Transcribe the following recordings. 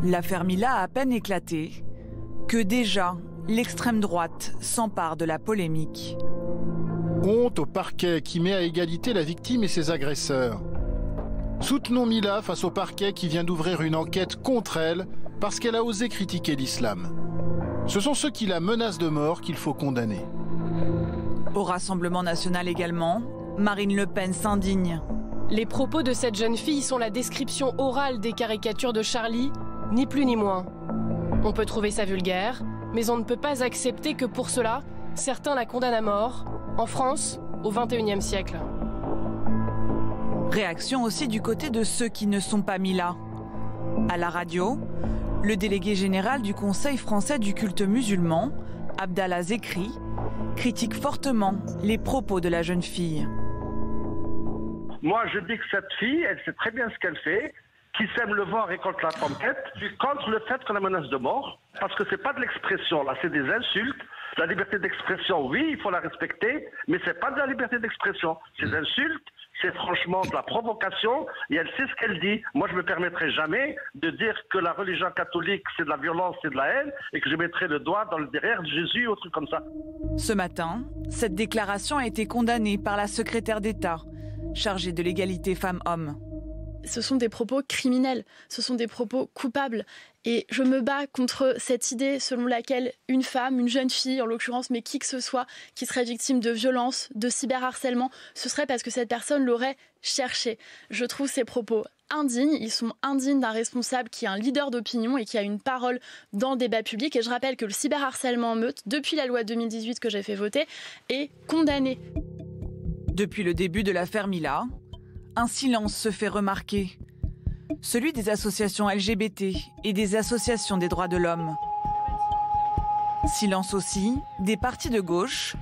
L'affaire Mila a à peine éclaté que déjà l'extrême droite s'empare de la polémique. Honte au parquet qui met à égalité la victime et ses agresseurs. Soutenons Mila face au parquet qui vient d'ouvrir une enquête contre elle parce qu'elle a osé critiquer l'islam. Ce sont ceux qui la menacent de mort qu'il faut condamner. Au Rassemblement national également, Marine Le Pen s'indigne. Les propos de cette jeune fille sont la description orale des caricatures de Charlie, ni plus ni moins. On peut trouver ça vulgaire, mais on ne peut pas accepter que pour cela, certains la condamnent à mort, en France, au XXIe siècle. Réaction aussi du côté de ceux qui ne sont pas Mila. À la radio, le délégué général du Conseil français du culte musulman, Abdallah Zekri, critique fortement les propos de la jeune fille. Moi, je dis que cette fille, elle sait très bien ce qu'elle fait. Qui sème le vent récolte la tempête. Je suis contre le fait qu'on la menace de mort, parce que c'est pas de l'expression, là, c'est des insultes. La liberté d'expression, oui, il faut la respecter, mais c'est pas de la liberté d'expression. Ces insultes, c'est franchement de la provocation, et elle sait ce qu'elle dit. Moi, je me permettrai jamais de dire que la religion catholique, c'est de la violence, c'est de la haine, et que je mettrai le doigt dans le derrière de Jésus, ou truc comme ça. Ce matin, cette déclaration a été condamnée par la secrétaire d'État, chargée de l'égalité femmes-hommes. Ce sont des propos criminels, ce sont des propos coupables. Et je me bats contre cette idée selon laquelle une femme, une jeune fille en l'occurrence, mais qui que ce soit, qui serait victime de violence, de cyberharcèlement, ce serait parce que cette personne l'aurait cherché. Je trouve ces propos indignes, ils sont indignes d'un responsable qui est un leader d'opinion et qui a une parole dans le débat public. Et je rappelle que le cyberharcèlement en meute, depuis la loi 2018 que j'ai fait voter, est condamné. Depuis le début de l'affaire Mila, un silence se fait remarquer. Celui des associations LGBT et des associations des droits de l'homme. Silence aussi des partis de gauche,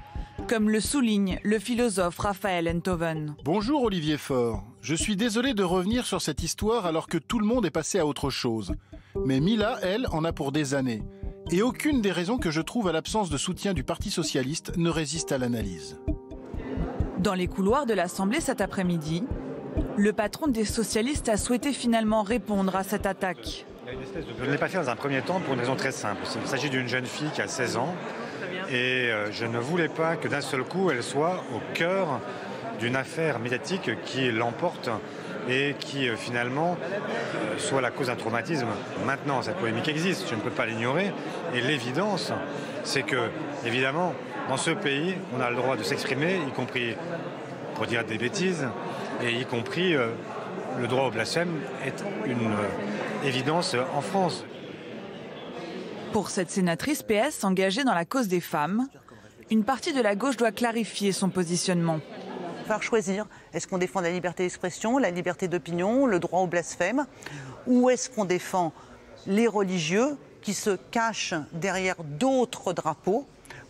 comme le souligne le philosophe Raphaël Enthoven. Bonjour Olivier Faure. Je suis désolé de revenir sur cette histoire alors que tout le monde est passé à autre chose. Mais Mila, elle, en a pour des années. Et aucune des raisons que je trouve à l'absence de soutien du Parti socialiste ne résiste à l'analyse. Dans les couloirs de l'Assemblée cet après-midi, le patron des socialistes a souhaité finalement répondre à cette attaque. Je ne l'ai pas fait dans un premier temps pour une raison très simple. Il s'agit d'une jeune fille qui a 16 ans et je ne voulais pas que d'un seul coup elle soit au cœur d'une affaire médiatique qui l'emporte et qui finalement soit la cause d'un traumatisme. Maintenant, cette polémique existe, je ne peux pas l'ignorer. Et l'évidence, c'est que, évidemment, dans ce pays, on a le droit de s'exprimer, y compris pour dire des bêtises, et y compris le droit au blasphème est une évidence en France. Pour cette sénatrice PS engagée dans la cause des femmes, une partie de la gauche doit clarifier son positionnement. Il va falloir choisir. Est-ce qu'on défend la liberté d'expression, la liberté d'opinion, le droit au blasphème, ou est-ce qu'on défend les religieux qui se cachent derrière d'autres drapeaux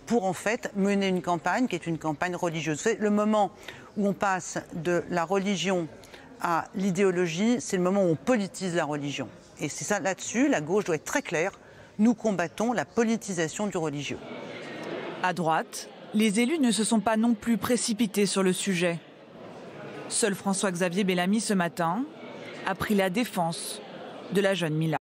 pour en fait mener une campagne qui est une campagne religieuse. C'est le moment où on passe de la religion à l'idéologie, c'est le moment où on politise la religion. Et c'est ça, là-dessus, la gauche doit être très claire. Nous combattons la politisation du religieux. À droite, les élus ne se sont pas non plus précipités sur le sujet. Seul François-Xavier Bellamy ce matin a pris la défense de la jeune Mila.